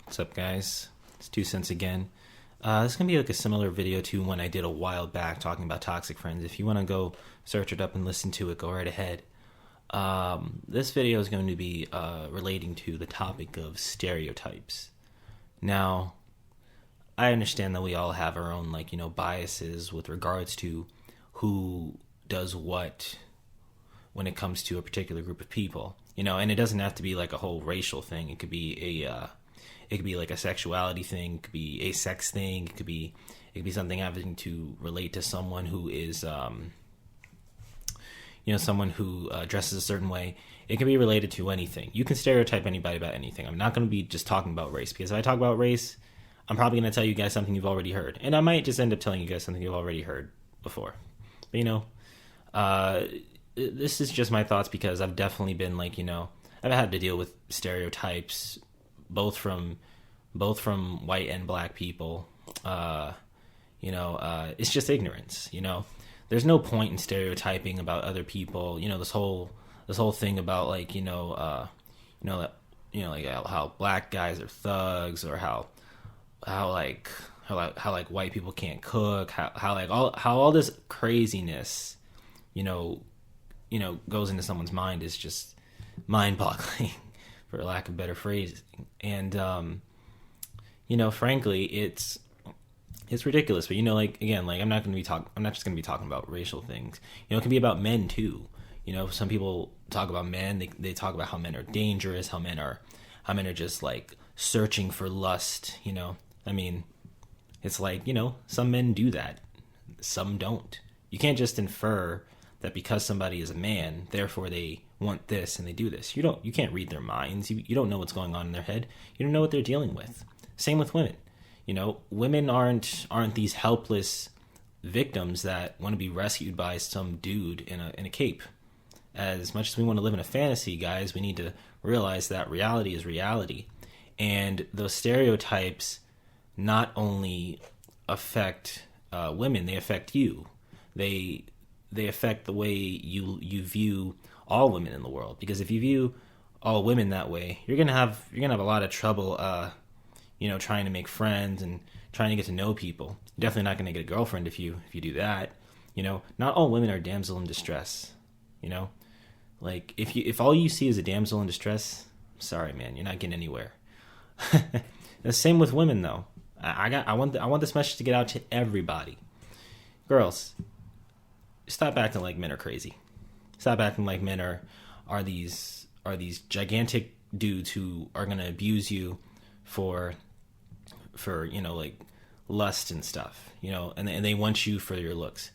What's up, guys? It's 2 cents again. This is going to be like a similar video to one I did a while back talking about toxic friends. If you want to go search it up and listen to it, go right ahead. This video is going to be relating to the topic of stereotypes. Now, I understand that we all have our own, biases with regards to who does what when it comes to a particular group of people. And it doesn't have to be like a whole racial thing. It could be like a sexuality thing. It could be a sex thing. It could be something having to relate to someone who is, someone who dresses a certain way. It can be related to anything. You can stereotype anybody about anything. I'm not going to be just talking about race, because if I talk about race, I'm probably going to tell you guys something you've already heard, and I might just end up telling you guys something you've already heard before. But this is just my thoughts, because I've definitely been I've had to deal with stereotypes both from white and black people. It's just ignorance. There's no point in stereotyping about other people. This whole thing about how black guys are thugs, or how white people can't cook, how all this craziness goes into someone's mind is just mind-boggling, for lack of better phrasing. And frankly, it's ridiculous. But I'm not just going to be talking about racial things. It can be about men too. Some people talk about men. They talk about how men are dangerous, how men are just searching for lust. It's some men do that, some don't. You can't just infer that because somebody is a man, therefore they want this and they do this. You can't read their minds. You don't know what's going on in their head. You don't know what they're dealing with. Same with women. Women aren't these helpless victims that want to be rescued by some dude in a cape. As much as we want to live in a fantasy, guys, we need to realize that reality is reality. And those stereotypes not only affect women, they affect you. They affect the way you view all women in the world. Because if you view all women that way, you're gonna have a lot of trouble trying to make friends and trying to get to know people. You're definitely not gonna get a girlfriend if you do that. Not all women are damsel in distress. If all you see is a damsel in distress, sorry, man, you're not getting anywhere. The same with women, though. I want this message to get out to everybody. Girls, stop acting like men are crazy. Stop acting like men are these gigantic dudes who are gonna abuse you for lust and stuff. And they want you for your looks.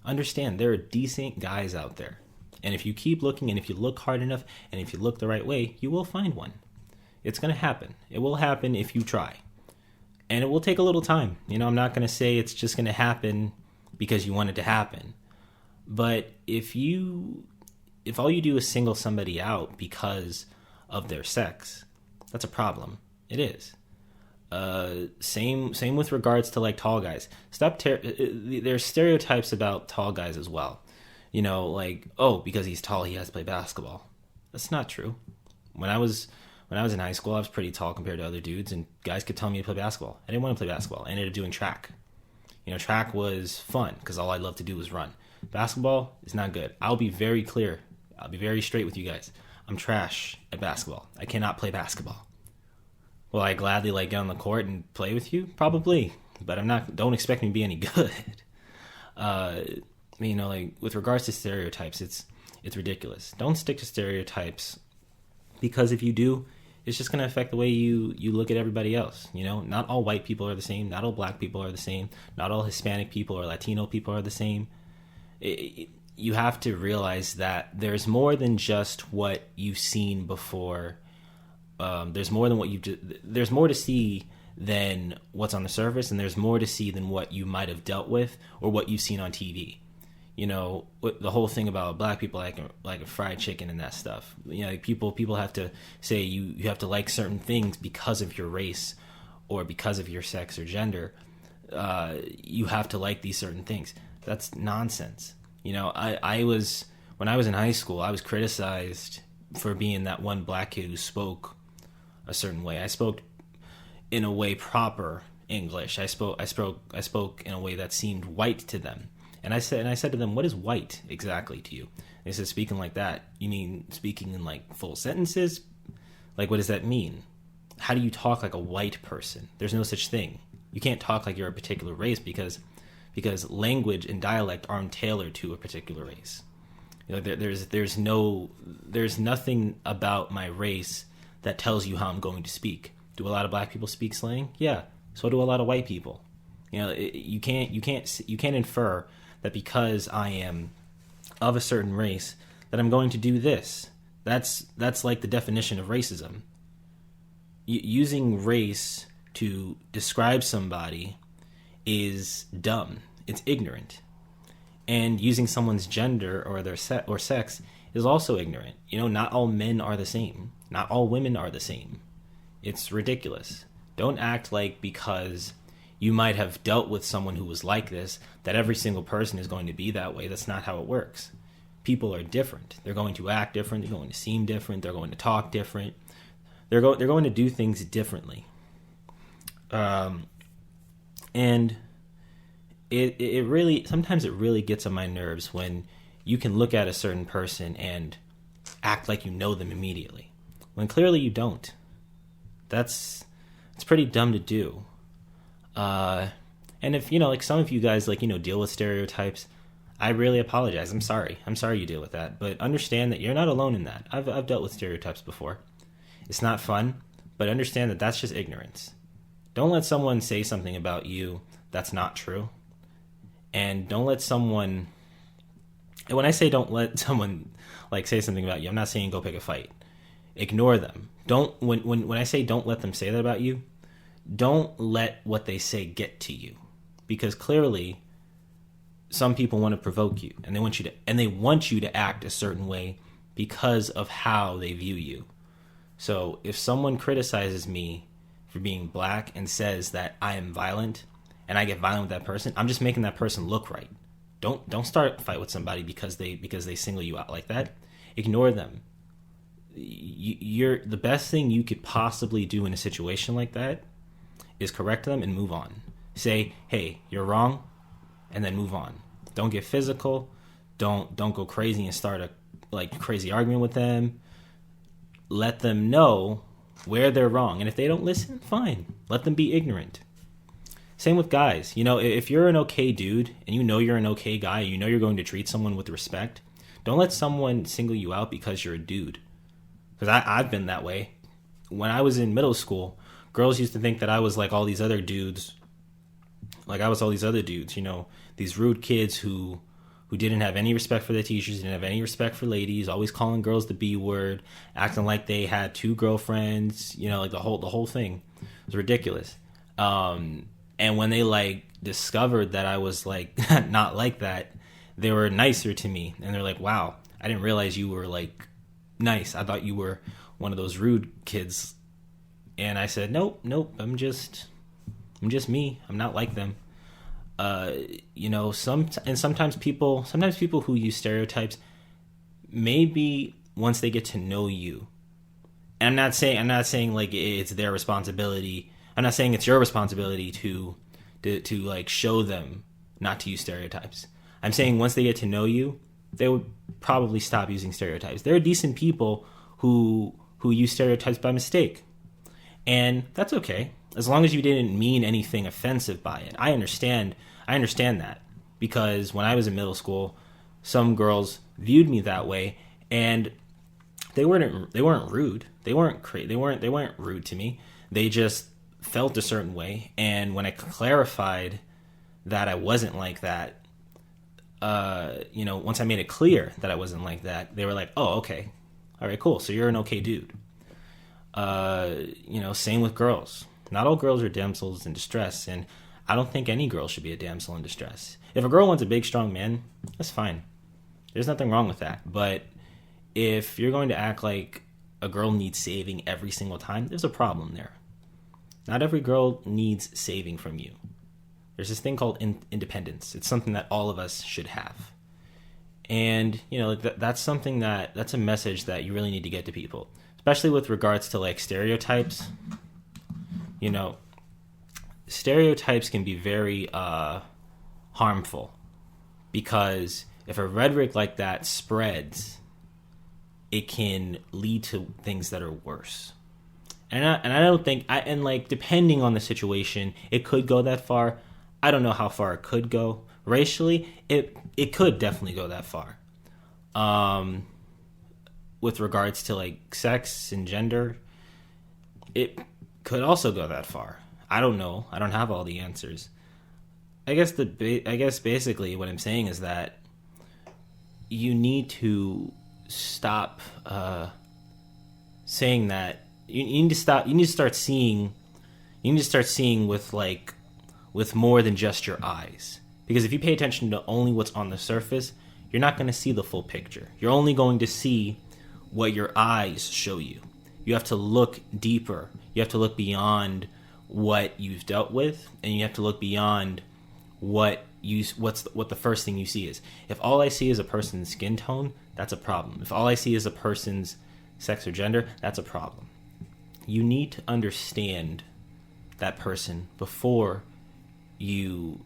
Understand, there are decent guys out there. And if you keep looking, and if you look hard enough, and if you look the right way, you will find one. It's going to happen. It will happen if you try. And it will take a little time. I'm not going to say it's just going to happen because you want it to happen. But if all you do is single somebody out because of their sex, that's a problem. It is. Same with regards to tall guys. There's stereotypes about tall guys as well. Because he's tall, he has to play basketball. That's not true. When I was in high school, I was pretty tall compared to other dudes, and guys could tell me to play basketball. I didn't want to play basketball. I ended up doing track. Track was fun because all I loved to do was run. Basketball is not good. I'll be very clear. I'll be very straight with you guys. I'm trash at basketball. I cannot play basketball. Will I gladly get on the court and play with you? Probably, but don't expect me to be any good. With regards to stereotypes, it's ridiculous. Don't stick to stereotypes, because if you do, it's just going to affect the way you look at everybody else. Not all white people are the same. Not all black people are the same. Not all Hispanic people or Latino people are the same. You have to realize that there's more than just what you've seen before. There's more to see than what's on the surface, and there's more to see than what you might have dealt with or what you've seen on TV. The whole thing about black people like a fried chicken and that stuff. People have to say you have to like certain things because of your race or because of your sex or gender. You have to like these certain things. That's nonsense. When I was in high school, I was criticized for being that one black kid who spoke a certain way. I spoke in a way proper English. I spoke in a way that seemed white to them. And I said to them, "What is white exactly to you?" They said, "Speaking like that, you mean speaking in like full sentences? Like, what does that mean? How do you talk like a white person? There's no such thing. You can't talk like you're a particular race because language and dialect aren't tailored to a particular race. You know, there's nothing about my race that tells you how I'm going to speak. Do a lot of black people speak slang? Yeah. So do a lot of white people. You know, you can't infer that because I am of a certain race that I'm going to do this. That's like the definition of racism. Using race to describe somebody is dumb. It's ignorant. And using someone's gender or their sex is also ignorant. You know, not all men are the same. Not all women are the same. It's ridiculous. Don't act like because you might have dealt with someone who was like this, that every single person is going to be that way. That's not how it works. People are different. They're going to act different. They're going to seem different. They're going to talk different. They're going to do things differently. And it really, sometimes it really gets on my nerves when you can look at a certain person and act like you know them immediately, when clearly you don't. It's pretty dumb to do. And if, you know, like some of you guys, like, you know, deal with stereotypes, I really apologize. I'm sorry you deal with that, but understand that you're not alone in that. I've dealt with stereotypes before. It's not fun, but understand that that's just ignorance. Don't let someone say something about you that's not true. And don't let someone, and when I say don't let someone like say something about you, I'm not saying go pick a fight. Ignore them. When I say don't let them say that about you, don't let what they say get to you, because clearly some people want to provoke you, and they want you to act a certain way because of how they view you. So if someone criticizes me for being black and says that I am violent and I get violent with that person, I'm just making that person look right. Don't start a fight with somebody because they single you out like that. Ignore them. You're the best thing you could possibly do in a situation like that is correct them and move on. Say, "Hey, you're wrong," and then move on. Don't get physical. Don't go crazy and start a crazy argument with them. Let them know where they're wrong, and if they don't listen, fine. Let them be ignorant. Same with guys. You know, if you're an okay dude and you know you're an okay guy, you know you're going to treat someone with respect, don't let someone single you out because you're a dude. Because I've been that way. When I was in middle school, girls used to think that I was like all these other dudes. Like I was all these other dudes, you know, these rude kids who didn't have any respect for their teachers, didn't have any respect for ladies, always calling girls the B word, acting like they had 2 girlfriends, you know, like the whole thing. It was ridiculous. And when they like discovered that I was like not like that, they were nicer to me. And they're like, "Wow, I didn't realize you were like nice. I thought you were one of those rude kids." And I said, nope, I'm just me. I'm not like them. You know, sometimes people who use stereotypes, maybe once they get to know you, and I'm not saying like it's their responsibility. I'm not saying it's your responsibility to like show them not to use stereotypes. I'm saying once they get to know you, they would probably stop using stereotypes. There are decent people who use stereotypes by mistake. And that's okay, as long as you didn't mean anything offensive by it. I understand that, because when I was in middle school, some girls viewed me that way, and they weren't rude. They weren't rude to me. They just felt a certain way, and when I clarified that I wasn't like that, you know, once I made it clear that I wasn't like that, they were like, "Oh, okay, all right, cool. So you're an okay dude." You know, same with girls. Not all girls are damsels in distress, and I don't think any girl should be a damsel in distress. If a girl wants a big, strong man, that's fine. There's nothing wrong with that. But if you're going to act like a girl needs saving every single time, there's a problem there. Not every girl needs saving from you. There's this thing called independence. It's something that all of us should have. And, you know, that's a message that you really need to get to people, especially with regards to like stereotypes. You know, stereotypes can be very harmful, because if a rhetoric like that spreads, it can lead to things that are worse. And I don't think, and like, depending on the situation, it could go that far. I don't know how far it could go. Racially, it could definitely go that far. With regards to like sex and gender, it could also go that far. I don't know. I don't have all the answers. I guess basically what I'm saying is that you need to stop saying that. You need to stop. You need to start seeing. You need to start seeing with more than just your eyes. Because if you pay attention to only what's on the surface, you're not going to see the full picture. You're only going to see what your eyes show you. You have to look deeper. You have to look beyond what you've dealt with, and you have to look beyond what the first thing you see is. If all I see is a person's skin tone, that's a problem. If all I see is a person's sex or gender, that's a problem. You need to understand that person before you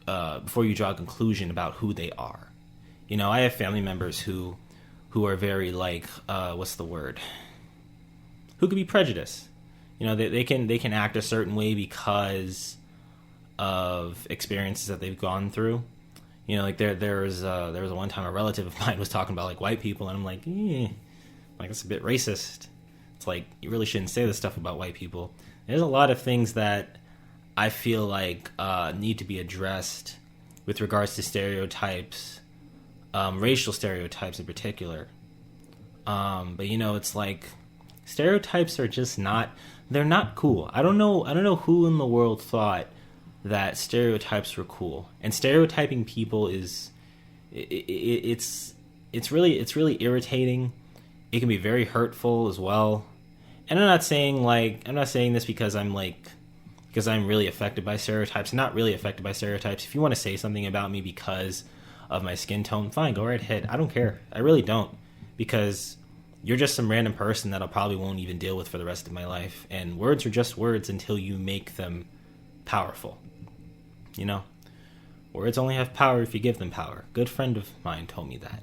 draw a conclusion about who they are. You know, I have family members who are very who could be prejudiced. You know, they can act a certain way because of experiences that they've gone through. You know, like there was one time a relative of mine was talking about like white people, and I'm like, that's a bit racist. It's like, you really shouldn't say this stuff about white people. There's a lot of things that I feel like need to be addressed with regards to stereotypes, racial stereotypes in particular. But you know, it's like, stereotypes are just they're not cool. I don't know who in the world thought that stereotypes were cool. And stereotyping people it's really irritating. It can be very hurtful as well. And I'm not saying this because I'm really affected by stereotypes. I'm not really affected by stereotypes. If you want to say something about me because of my skin tone, fine, go right ahead. I don't care. I really don't. Because you're just some random person that I probably won't even deal with for the rest of my life. And words are just words until you make them powerful. You know? Words only have power if you give them power. A good friend of mine told me that.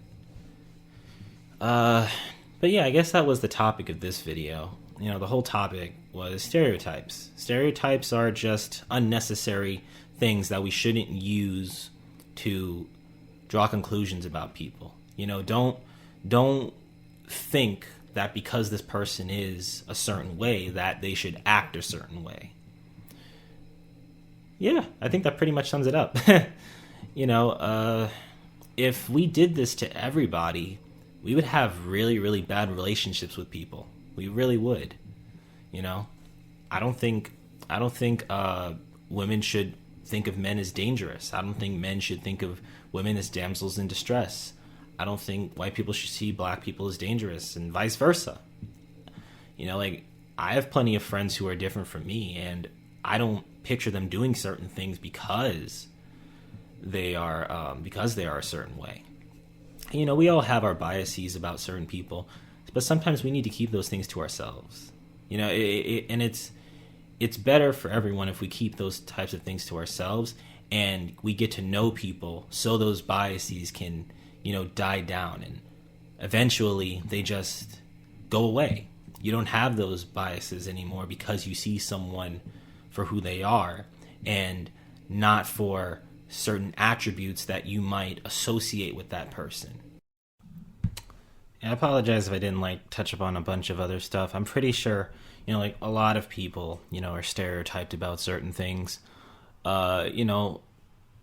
But yeah, I guess that was the topic of this video. You know, the whole topic was stereotypes. Stereotypes are just unnecessary things that we shouldn't use to draw conclusions about people. You know, don't think that because this person is a certain way that they should act a certain way. Yeah, I think that pretty much sums it up. You know, if we did this to everybody, we would have really, really bad relationships with people. We really would. You know, I don't think women should think of men as dangerous. I don't think men should think of women as damsels in distress. I don't think white people should see black people as dangerous, and vice versa. You know, like, I have plenty of friends who are different from me, and I don't picture them doing certain things because they are a certain way. You know, we all have our biases about certain people, but sometimes we need to keep those things to ourselves. You know, and it's better for everyone if we keep those types of things to ourselves and we get to know people so those biases can, you know, die down and eventually they just go away. You don't have those biases anymore because you see someone for who they are and not for certain attributes that you might associate with that person. I apologize if I didn't touch upon a bunch of other stuff. I'm pretty sure, you know, like, a lot of people, you know, are stereotyped about certain things. You know,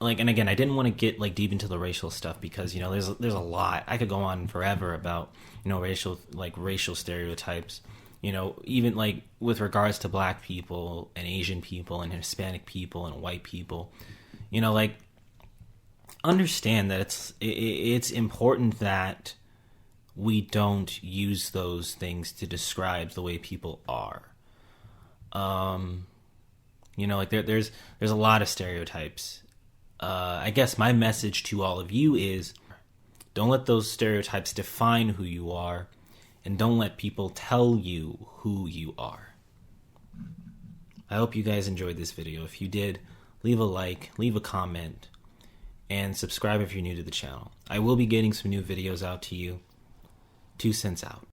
like, and again, I didn't want to get deep into the racial stuff because, you know, there's a lot. I could go on forever about, you know, racial stereotypes. You know, even with regards to black people and Asian people and Hispanic people and white people. You know, understand that it's important that we don't use those things to describe the way people are. You know, there's a lot of stereotypes. I guess my message to all of you is, don't let those stereotypes define who you are, and don't let people tell you who you are. I hope you guys enjoyed this video. If you did, leave a like, leave a comment, and subscribe if you're new to the channel. I will be getting some new videos out to you. 2 cents out.